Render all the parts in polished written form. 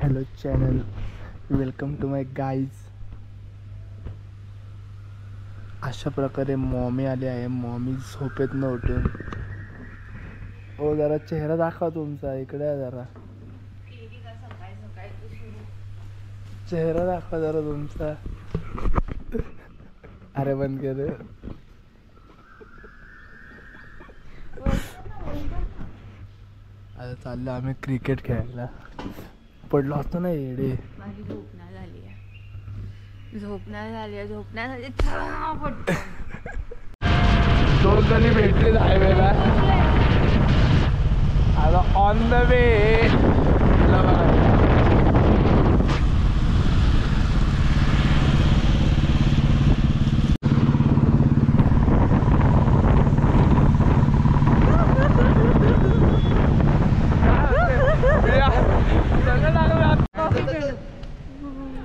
Hello channel, welcome to my guys. अशा प्रकारे mommy आली आहे. मॉमी झोपेत न उठून. हो जरा चेहरा दाखवा तुमचा, इकडे आहे जरा. चेहरा दाखवा जरा तुमचा. अरे बंद केलं. आता चाललो आम्ही क्रिकेट खेळायला. पडलो असतो ना येडे. माझी झोप नाही झाली आहे. दोन जणी भेटले हायवेला. आता ऑन द वे.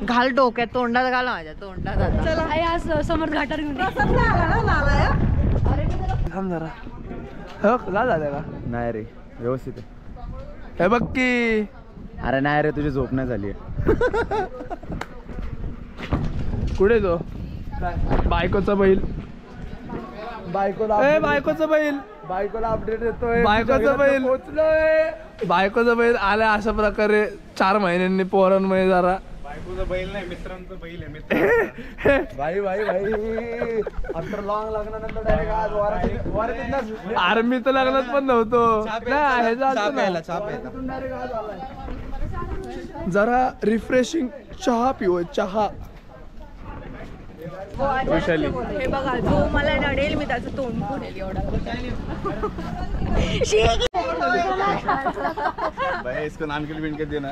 घाल डोक्यात, तोंडात घाल, माझ्या तोंडात. चला आज समोर घाटार घेऊन थांब जरा. हो ला झालं का? नाही रे, व्यवस्थित आहे. हे बघ की. अरे नाही रे, तुझी झोप नाही झाली. कुठे तो बायकोचा बैल? बायकोला बायकोचा बैल. बायकोला अपडेट येतोय. बायकोचा बैल पोचलोय. बायकोचा बैल आला अशा प्रकारे 4 महिन्यांनी पोरांमुळे. जरा बायकोचा बैल नाही, मित्रांचा बैल आहे. मित्र भाई भाई भाई आफ्टर लॉंग लग्नानंतर डायरेक्ट आज वारात. अरे मी तर लग्नात पण नव्हतो. जरा रिफ्रेशिंग चहा पिऊ. चहा. हे बघा, जो मला नडेल मी त्याचं तोंड फोडेल एवढा. इसको नाम के लिए देना.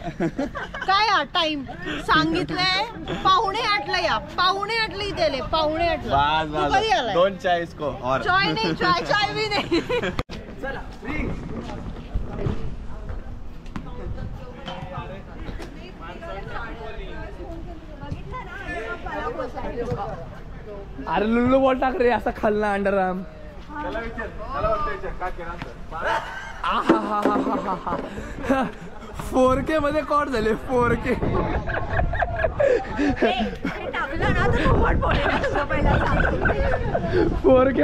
काय टाइम सांगितलंय? 7:45 या. 7:45 इथे. 7:45. कधी आलाय? 2 चाय इसको और चाय नाही. चाय भी नाही. चला अरे लुल्लू बॉल टाक रे असा खालना अंडरआर्म. 4K मध्ये कॉट झाले. 4K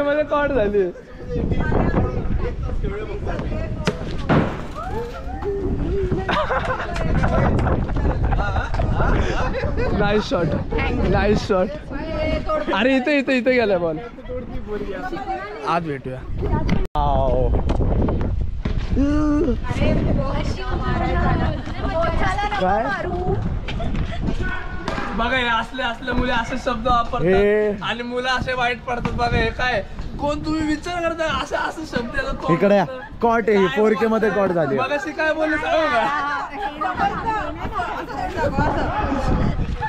मध्ये कॉट झाले. Nice shot. Nice shot. अरे इथे इथे इथे गेलाय बॉल. आज भेटूया. काय बघा, हे असले मुले असे शब्द वापरतात आणि मुलं असे वाईट पडतात. बघा हे काय, कोण तुम्ही विचार करता असे असे शब्द येतात. इकडे कॉट आहे. 4K मध्ये कॉट झाली. बघा शी काय बोलले.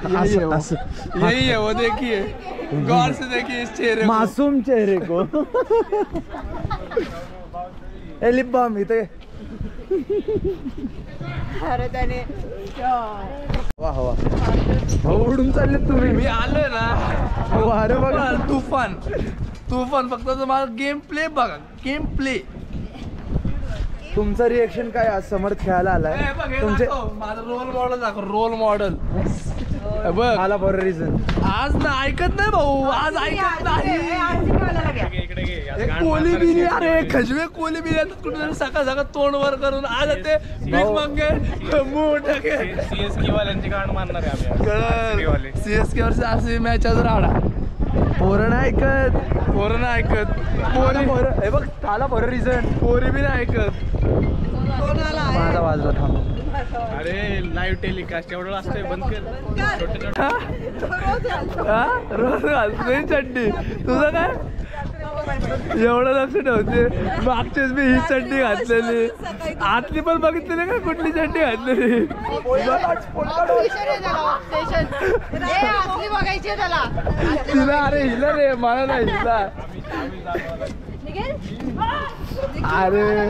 यही है वो. देखिए गौर से देखिए इस चेहरे, मासूम चेहरे को. लिप बाम इथे. अरे त्याने वाह वाह उडून चालले तुम्ही. मी आलोय ना. अरे बघा तुफान. फक्त तुम्हाला गेम प्ले बघा. Game play. तुमचं रिएक्शन काय आज समर्थ खेळायला आलाय? तुमचे माझा रोल मॉडेल दाखव. रोल मॉडेल बघ. आला फॉर रिझन. आज ना ऐकत नाही भाऊ. आज ऐकत नाही. कोली बिरी. अरे खजवे कोली बिरी येतात कुठे सकाळ सकाळ तोंड वर करून. आज ते भीक मागे सीएसके वाल्यांची गाण मारणार आहे. सीएसके वरची RCB मॅच आज राडा. पोरं नाही ऐकत. पोरी हे बघ आला फॉर रिझन. पोरी बी नाही ऐकत. माझा वाजला. थांब. अरे लाईव्ह टेलिकास्ट एवढं असतंय, बंद कर. रोज घालतो चड्डी. तुझं काय एवढं लक्ष ठेवते. मागच्याच मी ही चड्डी घातलेली. आतली पण बघितली का कुठली चड्डी घातलेली? तिला. अरे हिला रे, मला नाही हिला. अरे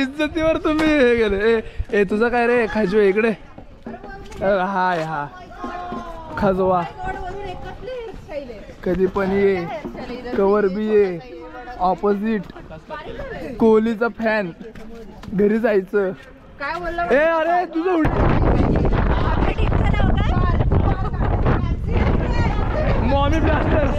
इज्जतीवर तुम्ही हे गेले. ए तुझं काय रे खाजवे इकडे. हाय हा खजवा. कधी पण ये, कवर बी ये. ऑपोजिट कोहलीचा फॅन घरी जायचं. काय बोलला? ए अरे तुझं मॉमी ब्लास्टर्स.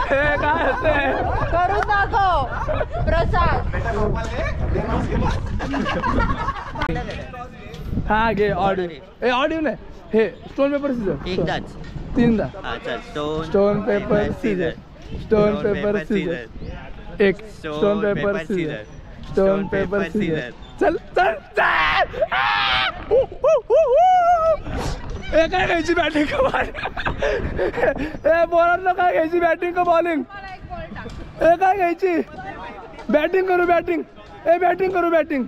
हे काय होतंय? करून दाखव प्रसाद. हा घे ऑडिओ. ए ऑडिओ नाही हे स्टोन पेपर सीझर. एकदाच. तीनदा. अच्छा stone paper scissor. Stone paper scissor. एक stone paper scissor. Stone paper scissor. चल चल चल. ए काय घ्यायची बॅटिंग का बॉलिंग? ए बॉलरला काय घ्यायची बॅटिंग का बॉलिंग? ए काय घ्यायची बॅटिंग करू बॅटिंग. ए बॅटिंग करू बॅटिंग.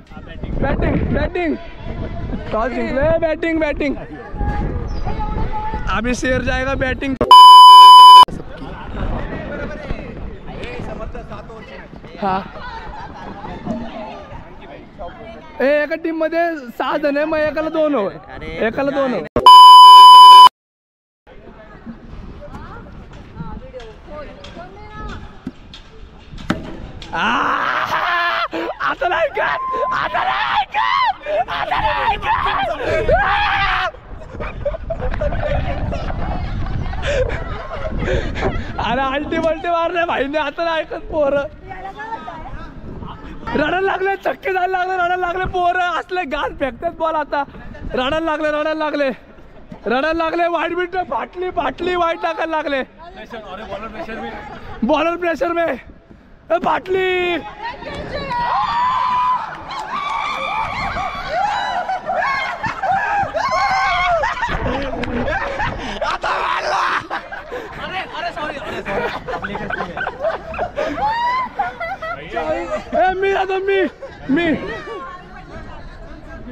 बॅटिंग बॅटिंग टॉस जिंकले. बॅटिंग बॅटिंग अभी शेर जाएगा बैटिंग. हा ए एका टीम मध्ये 6 जण आहे मग एकाला 2 होय. एकाला 2 होय. आता नाही का आता नाही का आता नाही का. अरे आलटी बलटी मारले भाईने आता नाही ऐकत पोरं. रडायला लागले चक्के जायला लागले रडायला लागले पोरं असले गाल फेकतात बॉल. आता रडायला लागले रडायला लागले रडायला लागले. वाईट बीट फाटली फाटली वाईट टाकायला लागले. बॉलर प्रेशर में फाटली. मी आता मी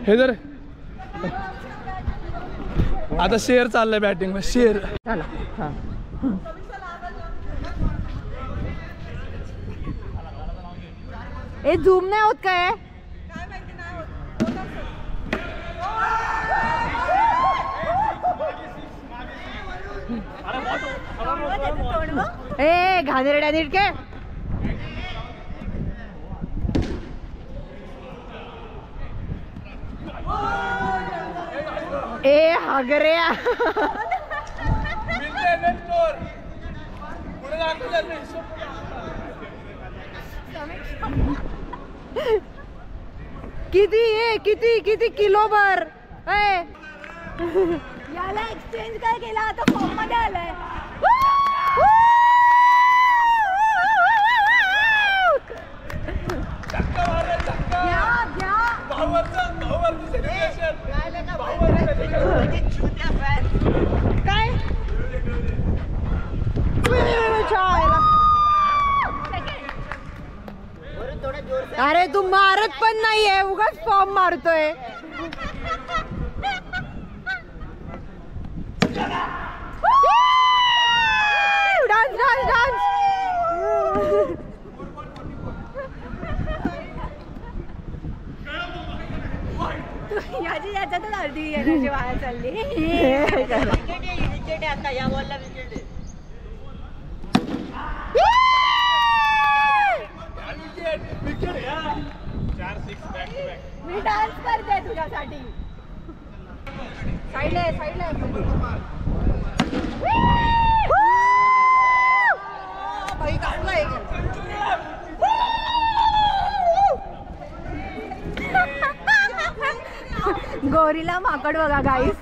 हे जर आता शेर चाललंय बॅटिंग मध्ये. शेर ए झूम नाही होत काय? ए घाणेरड्या नीट के. ए हागऱ्या. किती आहे किती किती किलोभर. याला एक्सचेंज काय केला आता फॉर्म मध्ये आलाय. काय अरे तू मारत पण नाहीये उगाच फॉर्म मारतोय. Dance dance dance. याची याच्यातच अर्धी एनर्जी वाया चालली. आता या बॉलला विकेट आहे. मी डान्स करते तुझ्यासाठी. साईडला साईडला. गोरीला माकड बघा गाईस.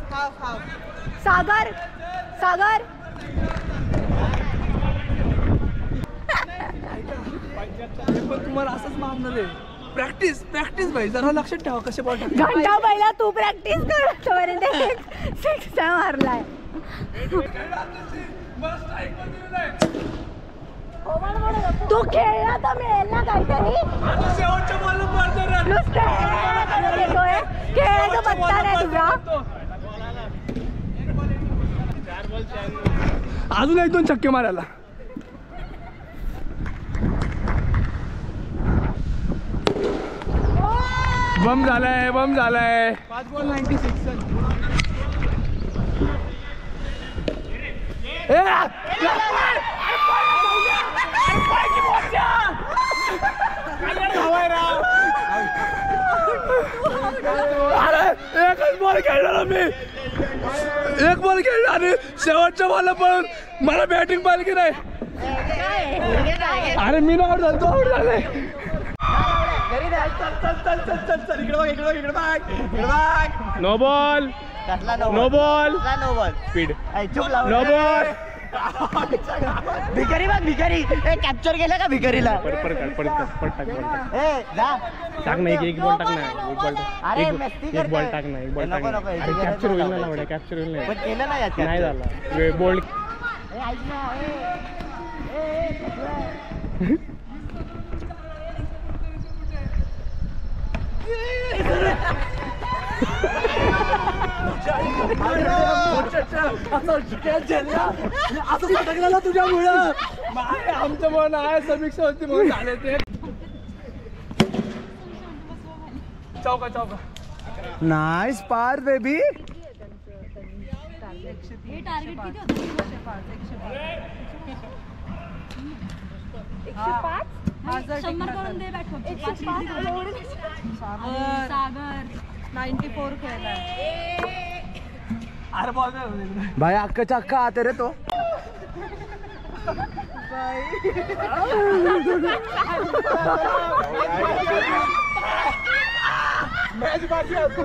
सागर सागर पण तुम्हाला असंच मारणार आहे. प्रॅक्टिस प्रॅक्टिस भाई जरा लक्षात ठेवा कसे बॉल टाकतात. घंटा पहिला तू प्रॅक्टिस कर. सिक्स मारलाय. तू खेळला तर मिळेल ना काहीतरी. खेळायचं पत्ता नाही तुझा. अजून 1-2 छक्के मारायला. बम झालाय, बम झालाय. 5 बॉल 96. अरे एकच बॉल खेळणार मी, एक बॉल खेळला आणि शेवटच्या बॉलला पळून मला बॅटिंग पाहिजे की नाही. अरे मी ना आउट झालो, तो आउट झालाय. No ball, no ball, speed, no ball. भिकारी बघ, भिकारी कॅप्चर केलं का भिकारीला? टाक ना, एक बॉल टाक ना, अरे मस्ती करतोय. एक बॉल टाक ना, एक बॉल टाक ना. कॅप्चर होईल ना एवढ्या, कॅप्चर होईल पण केलं नाही याच्यात. नाही झाला बॉल. ऐक ना, तुझ्यामुळं आमचं मन आहे, समीक्षा होती म्हणून झाले ते. चौका चौका. नाईस पार बेबी. सागर 94 खेळलाय. अरे बॉल भाई अक्काच्या अक्का आते रे तो. मॅच बाकी असतो.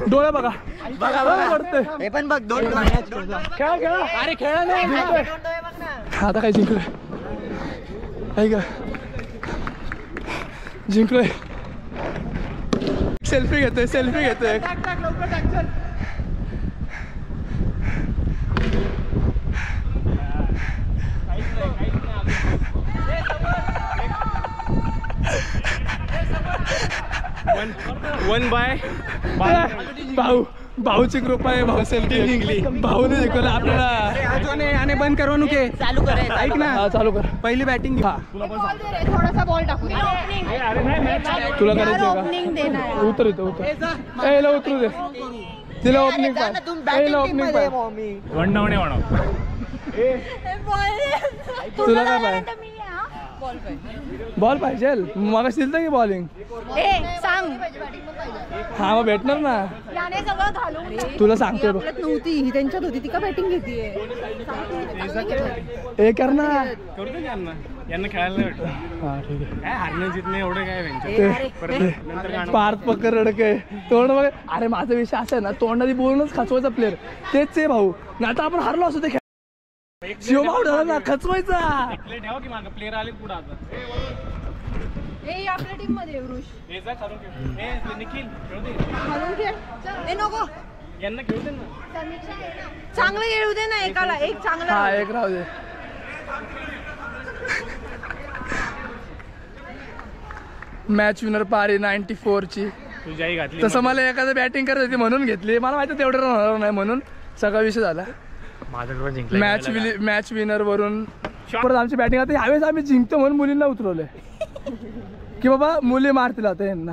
डोळे बघा, बघा बघा. हे पण बघ, 2 खेळा खेळा. अरे खेळ नाही. आता काय जिंकलोय, ऐका जिंकलोय. सेल्फी घेतोय, सेल्फी घेतोय. 1 बाय भाऊ, भाऊची कृपा आहे. भाऊ सेल्फी जिंकली, भाऊने जिंकलं आपल्याला. आणि बंद करवणूक आहे. चालू करायचं. ऐक ना, हा चालू कर. पहिली बॅटिंग घे. थोडासा बॉल टाकू दे. तुला करायचं का? ओपनिंग देणार. उतर इथं, उतर. याला उतरू दे, तिला ओपनिंग पाहिजे. ओपनिंग पाहिजे. वन डाऊन आहे म्हणा. तुला काय पाहिजे? बॉल पाहिजे. मग दिलं की बॉलिंग. सांग. हा मग भेटणार ना. याने सगळं घालून तुला सांगतोय बघ. नव्हती ही त्यांच्यात होती, ती का बॅटिंग घेतीये? हे कर ना. करू दे यांना, यांना खेळायला नाही भेटत. हा ठीक आहे. काय हारणं जितणे एवढं काय त्यांच्या. परत नंतर गाणं. पार्थ पकड रडके तोंड बघ. अरे माझा विषय असा आहे ना, तोंडाने बोलूनच खचवायचा प्लेअर. तेच आहे भाऊ. नाही तर आपण हारलो असतो ते. शिवभाऊ झाला ना खचवायचा. प्लेट ठेवा की मागं, प्लेअर आले पुढे आता. आपल्या टीम मध्ये वृष हे जा खालून खेळ. हे निखिल खेळू दे. घालून खेळ. ए नको, यांना खेळू दे ना. चांगलं खेळू दे ना एकाला, एक चांगला. हा एक राहू दे. मॅच विनर पारी 94 ची. तुझी आई घातली. तसं मला एखादं बॅटिंग करत होती म्हणून घेतली. मला माहिती तेवढं रन होणार नाही म्हणून सगळा विषय झाला. माझ्याकडे जिंकला. मॅच विनर वरून परत आमची बॅटिंग. आता ह्यावेळेस आम्ही जिंकतो म्हणून मुलींना उतरवलंय की बाबा मुली मारतील आता यांना.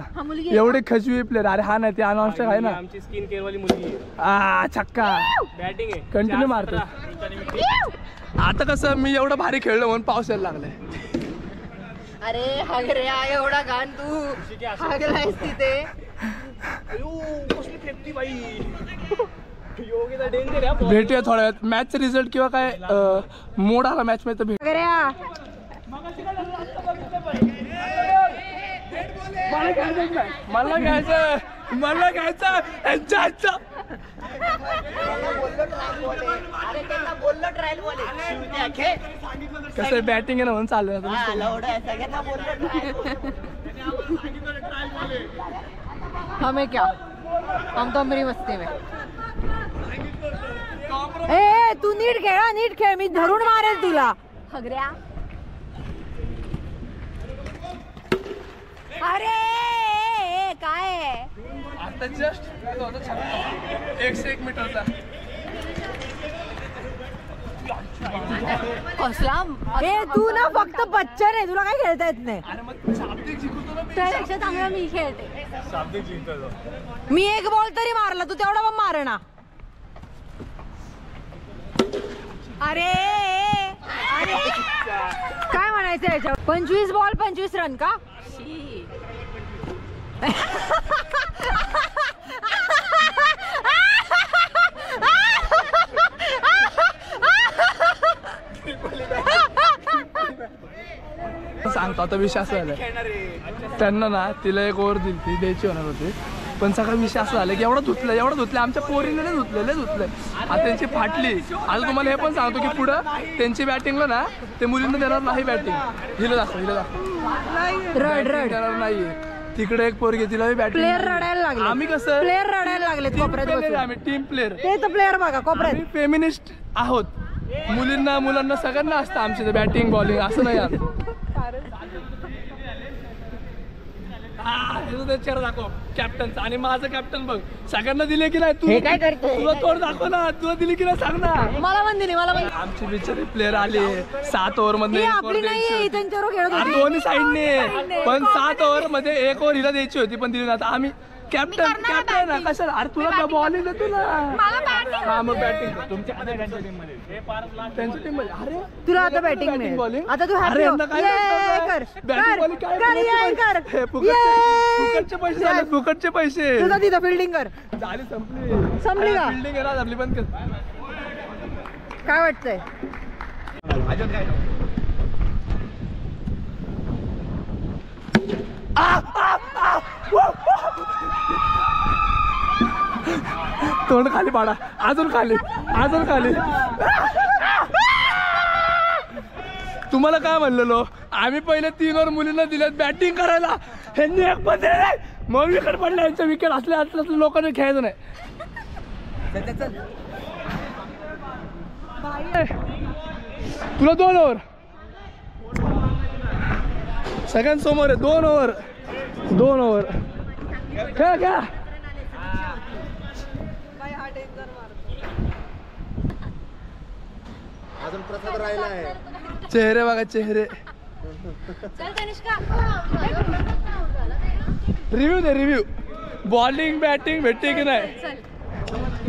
एवढे खचवी प्लेअर. अरे हा नाही ते अनॉन्स्टॉक आहे ना. आमची स्किन केअर वाली मुलगी छक्का बॅटिंग आहे. कंटिन्यू मारतो. आता कसं मी एवढं भारी खेळलो म्हणून पाऊस यायला लागलाय. अरे हागऱ्या एवढा घाण तू हागलायस तिथे. कसली फेकती बाई. योगीचा डेंजर आहे. भेटूया थोड्या वेळात. मॅचचा रिझल्ट किंवा काय मोड आला मॅच मध्ये तर भेट. मला घ्यायचं यांच्या. कसं बॅटिंग आहे ना म्हणून चालू ना. हमें क्या, हम तो मेरी मस्ती में. ए तू नीट खेळ, नीट खेळ. मी धरून मारेल तुला. हगऱ्या. अरे काय आता जस्ट 1 मीटरचा. कसला ए तू ना फक्त बच्चन आहे, तुला काय खेळता येत नाही. अरे मग शाब्दिक जिंकतो ना मी. त्यापेक्षा चांगलं मी खेळते. शाब्दिक जिंकतो. मी एक बॉल तरी मारला, तू तेवढा पण मार ना. अरे अरे काय म्हणायचं याच्यावर? 25 बॉल 25 रन का? सांगतो आता विषय असा झाला, त्यांना ना तिला एक ओव्हर दिली ती द्यायची होणार होती, पण सगळा विषय असा झाला की एवढं धुतलं आमच्या पोरीने लय धुतलं. आता त्यांची फाटली. आता तुम्हाला हे पण सांगतो की पुढं त्यांची बॅटिंगला ना ते मुलींना देणार नाही बॅटिंग. हिला दाखव रड देणार नाही. तिकडे एक पोरगी तिला बॅटिंग. प्लेअर रडायला लागले. आम्ही कसं प्लेअर रडायला लागलेत कोपऱ्यात बसून. आम्ही टीम प्लेअर. ते तर प्लेअर बघा कोपऱ्यात. आम्ही फेमिनिस्ट आहोत. मुलांना सगळ्यांना असतं आमच्या बॅटिंग बॉलिंग असं नाही आमचं. चेहरा दाखव कॅप्टनचा आणि माझं कॅप्टन बघ. सगळ्यांना दिले की नाही? तू काय करतोय? तुला तोड दाखव ना. तुला दिली की नाही सांग ना. मला पण दिली, मला पण. आमची बिचारी प्लेअर आली 7 ओव्हर मध्ये. आपली नाहीये, त्यांच्यावर खेळत होती. दोन्ही साईडने पण 7 ओव्हर मध्ये 1 ओव्हर हिला द्यायची होती पण दिली नाही. आता आम्ही कॅप्टन ना कशाला? अरे तुला बॉलिंग देतो ना. हा मग बॅटिंग त्यांच्या टीम मध्ये. अरे तुला आता बॅटिंग मिळेल. बॉलिंग. आता तू अरे हॅपी यांना काय कर बॅटिंग बॉलिंग काय कर. हे फुकटचे पैसे झाले. फुकटचे पैसे तुझा तिथं फिल्डिंग कर. झाली संपली का? बिल्डिंग आहे ना आपली बंद कर. काय वाटतंय? तोंड खाली पाडा. अजून खाली. तुम्हाला काय म्हणलेलो आम्ही पहिले 3 ओव्हर मुलींना दिल्यात बॅटिंग करायला. ह्यांनी एक पण दिले नाही. मग विकेट पडल्या. यांच्या विकेट असल्या लोकांनी खेळायचं नाही. तुला 2 ओव्हर सगळ्यांसमोर आहे. 2 ओव्हर खेळ. अजून प्रसाद राहिला आहे. चेहरे बघा चेहरे. रिव्ह्यू बॉलिंग बॅटिंग भेटते की नाही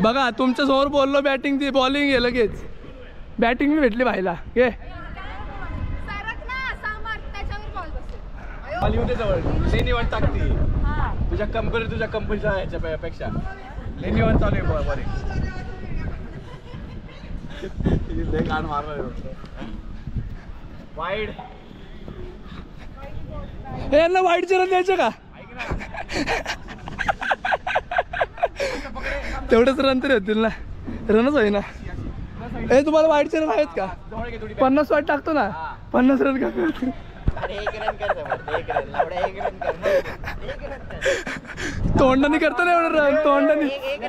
बघा. तुमच्या समोर बोललो बॅटिंग ती बॉलिंग आहे लगेच. बॅटिंग मी भेटली भाईला. घे लेनीवर टाकती तुझ्या कंपनीच्या ह्याच्यापेक्षा लेनीवर चालू आहे बॉलिंग. वाईड यांना वाईटचे रन द्यायचे का? तेवढेच रन तरी होतील ना. रनच होईना. ए तुम्हाला वाईटचे रन आहेत का? 50 वाईट टाकतो ना. 50 रन का? तोंडाने करतो ना एवढं रन. तोंडाने.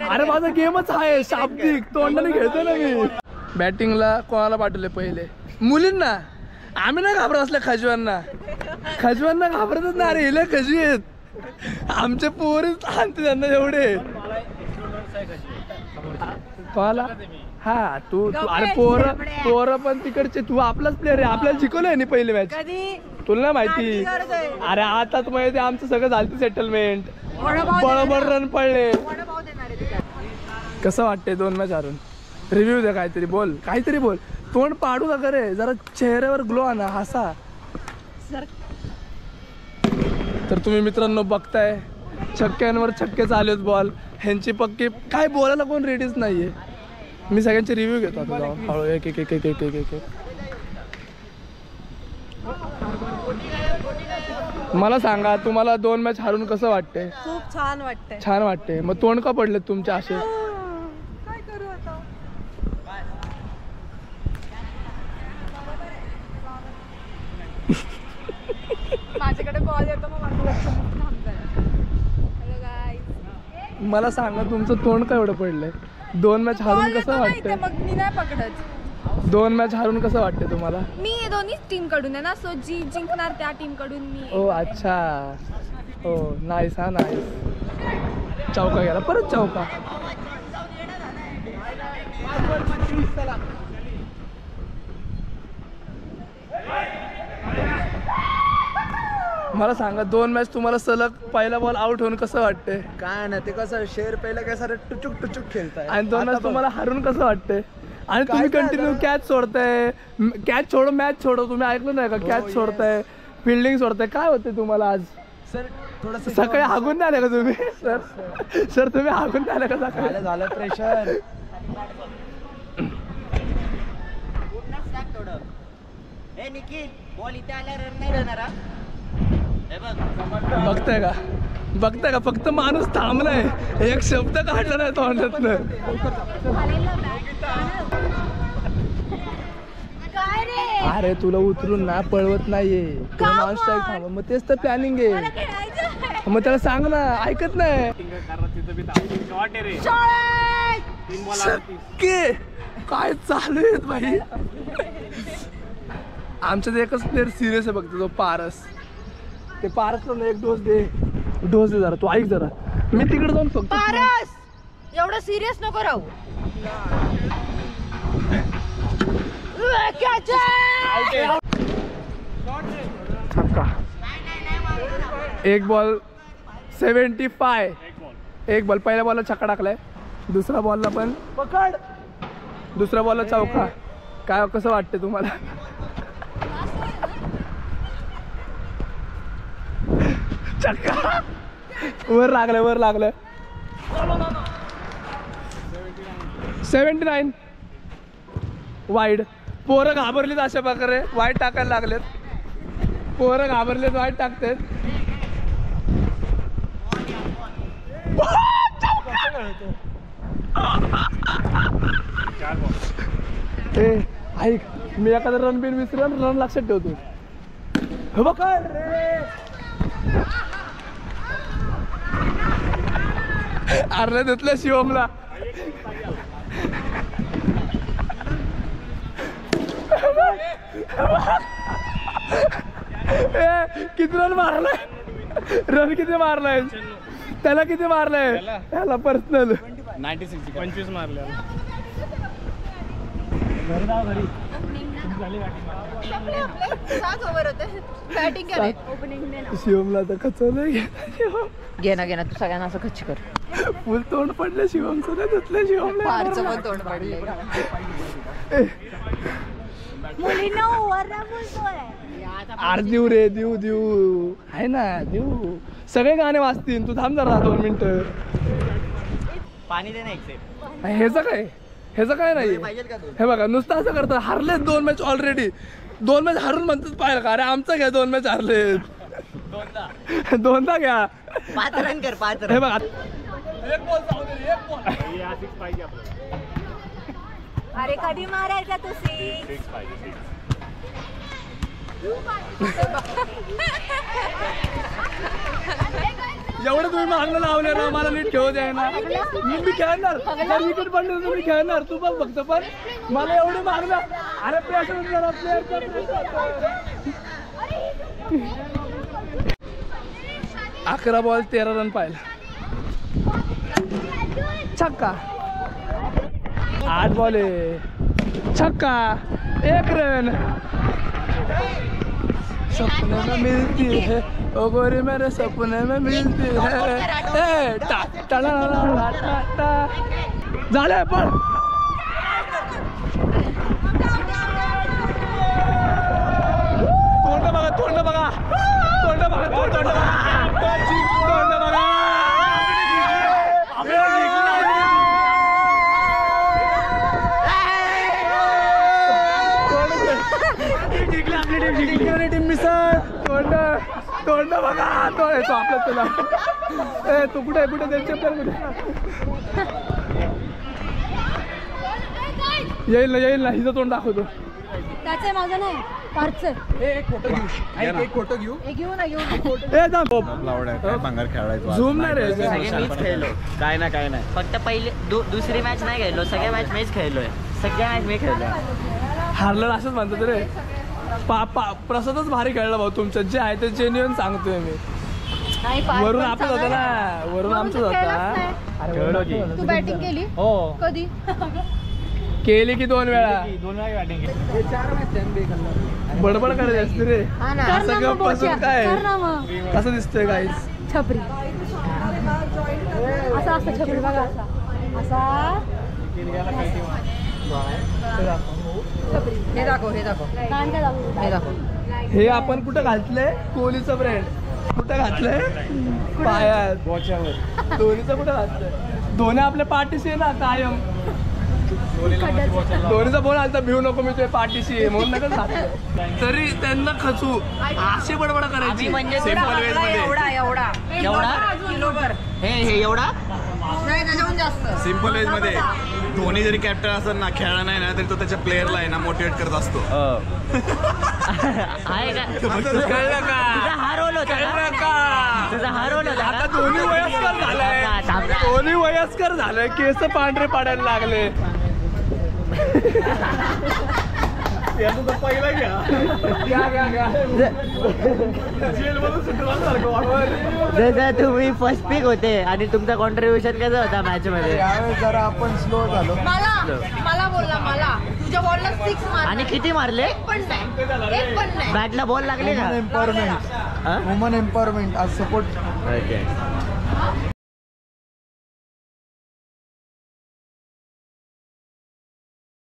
अरे माझा गेमच आहे शाब्दिक. तोंडाने खेळतो ना मी. बॅटिंगला कोणाला पाठवले पहिले? मुलींना. आम्ही नाही घाबरत असल्या खजवांना घाबरतच ना. अरे हिले खजवी आहेत आमचे पोरच आणते त्यांना एवढे. कोणाला? हा तू अरे पोरं पण तिकडचे. तू आपलाच प्लेअर आहे. आपल्याला शिकवलंय नाही पहिली मॅच. तुला नाही माहिती? अरे आता तुम्हाला माहिती आमचं सगळं झालं सेटलमेंट. बरोबर रन पडले. कसं वाटतंय 2 मॅच हारून? रिव्ह्यू दे. काहीतरी बोल. तोंड पाडू नका रे. जरा चेहऱ्यावर ग्लो आणा. हसा. तर तुम्ही मित्रांनो बघताय छक्क्यांवर छक्के चालू आहेत बॉल. ह्यांची पक्की काय बोलायला कोण रेडीच नाहीये. मी सगळ्यांचे रिव्ह्यू घेतो आता जाऊन हळू एक. मला सांगा तुम्हाला 2 मॅच हारून कसं वाटतंय? खूप छान वाटतंय. छान वाटते. मग तोंड का पडलेत तुमचे असे? काय करू आता? माझ्याकडे बॉल येतो मग माझं लक्ष थांबतंय. Hello guys. मला सांगा तुमचं तोंड का एवढं पडलंय? 2 मॅच हारून कसं वाटतंय? मग मी नाही पकडत. 2 मॅच हारून कसं वाटतंय तुम्हाला? मी दोन्ही टीम कडून आहे ना. सो जी जिंकणार त्या टीम कडून मी. ओ अच्छा. हो नाईस. हा नाईस. चौका गेला. परत चौका. मला सांगा 2 मॅच तुम्हाला सलग पहिला बॉल आउट होऊन कसं वाटतंय काय ना ते कसं शेर पहिलं काय सारं टुचुक टुचुक खेळताय आणि 2 मॅच तुम्हाला हरून कसं वाटतंय आणि काय तुम्ही काय कंटिन्यू आता? कॅच सोडताय कॅच सोडो मॅच सोडो तुम्ही ऐकलं नाही का कॅच सोडताय फिल्डिंग सोडताय काय होते तुम्हाला आज सर थोडस सकाळी हागून नाही आले का तुम्ही सर तुम्ही हागून नाही आले का सकाळी झालं प्रेशर. बघताय का फक्त माणूस थांबलाय एक शब्द काढला नाही तोंडातनं काय रे अरे तुला उतरून ना पळवत नाहीये तुला नॉन स्ट्राईक थांब मग तेच तर प्लॅनिंग आहे खेळायचं मग त्याला सांग ना ऐकत नाही शक्य काय चालू आहे भाई आमच्यात एकच प्लेअर सिरियस आहे बघतो तो पारस ते पारसला एक डोस दे जरा तू ऐक जरा मी तिकडे जाऊन फक्त पारस एवढं सिरियस नको राहू छक्का एक बॉल 75 एक बॉल पहिल्या बॉलला छक्का टाकलाय दुसऱ्या बॉलला पण पकड दुसऱ्या बॉलला चौका काय कसं वाटतं तुम्हाला छक्का वर लागलं 79 वाईड पोरं घाबरलीत अशा प्रकारे वाईट टाकायला लागलेत पोरं घाबरलेत वाईट टाकतात ऐक मी एखादा रन बिन विसरून रन लक्षात ठेवतो हो बघ अरे धुतलं शिवमला किती रन मारलाय रन किती मारलाय त्याला किती मारलाय त्याला पर्सनल 25 मारले बॅटिंग केलंय शिवमला तर खचवलंय घे ना तू सगळ्यांना असं खच्ची कर फुल तोंड पडलं शिवमचं नाही धुतलं शिवमला फारचं पण तोंड पडले मुलींना ओव्हर बोलतोय आर देऊ रे देऊ आहे ना देऊ सगळे गाणे वाजतील तू थांब जरा 2 मिनिटं पाणी दे ना एक ह्याचं काय नाही हे बघा नुसतं असं करतात हारलेत 2 मॅच ऑलरेडी 2 मॅच हारून म्हणतात पाहिलं का अरे आमचं घ्या 2 मॅच हारलेत दोनदा घ्या 5 रन कर 5 हे बघा अरे कधी मारायचा तू सिक्स एवढं तुम्ही मागणं लावले ना मला नीट खेळू द्याय ना मी खेळणार जर विकेट पडले तर मी खेळणार तू बघ फक्त पण मला एवढं मागणं अरे प्रेशर 11 बॉल 13 रन पाहिलं छक्का 8 बॉल आहे छक्का 1 रन सपने में मिलती है ओ गोरी मेरे सपने में मिलती है झालं पण तोंड बघा तोंड बघा तो आपलं तुला तू कुठे त्यांच्या येईल ना हिचं तोंड दाखवतो त्याचे माझं नाही पार्टचं एक फोटो घेऊ घेऊ ना झूम नाही रे मीच खेळलो काय नाही फक्त पहिले दुसरी मॅच नाही खेळलो सगळ्या मॅच मीच खेळलोय सगळ्या मॅच मी खेळलोय हारलं असंच म्हणतात रे प्रसादच भारी खेळला भाऊ तुमचं जे आहे ते जेन्युइन सांगतोय मी वरून आपलं होतं ना वरून आमचं होता तू बॅटिंग केली हो कधी केली की 2 वेळा 2 वेळा बॅटिंग बडबड करायची असते रे. असं गप्प बसून काय कसं दिसतोय गाईस? छपरी असा असतं छपरी बघा असा असा छपरी हे दाखव हे आपण कुठं घातलंय? कोहलीचं ब्रँड कुठं घातलंय? पायात धोनीचं कुठं घातलंय? धोनी आपल्या पाठीशी आहे ना कायम. धोनीचा फोन आलता भिऊ नको मी तुझ्या पाठीशी आहे म्हणून नका घातलं. तरी त्यांना खचू अशी बडबड करायची म्हणजे सिम्पल वेज मध्ये. एवढा हे एवढा सिम्पल वेज मध्ये धोनी जरी कॅप्टन असेल ना खेळला नाही ना तरी तो त्याच्या प्लेअरला आहे ना मोटिवेट करत असतो. आहे का कळलं का? तुझा हा रोल होता कळलं का? का? तुझा हा रोल होता आता का? धोनी वयस्कर झालाय. धोनी वयस्कर झालंय केस पांढरे पाडायला लागले. याचं तर पहिला घ्या जेलमधून सुटल्यासारखं वाटतं. जसं तुम्ही फर्स्ट पिक होते आणि तुमचा कॉन्ट्रीब्युशन कसं होता मॅच मध्ये? यावेळेस जरा आपण स्लो झालो. मला बोलला मला तुझ्या बॉलला 6 मार आणि किती मारले? एक पण नाही बॅटला बॉल लागले का? वुमन एम्पॉवरमेंट वुमन एम्पॉवरमेंट आज सपोर्ट. ओके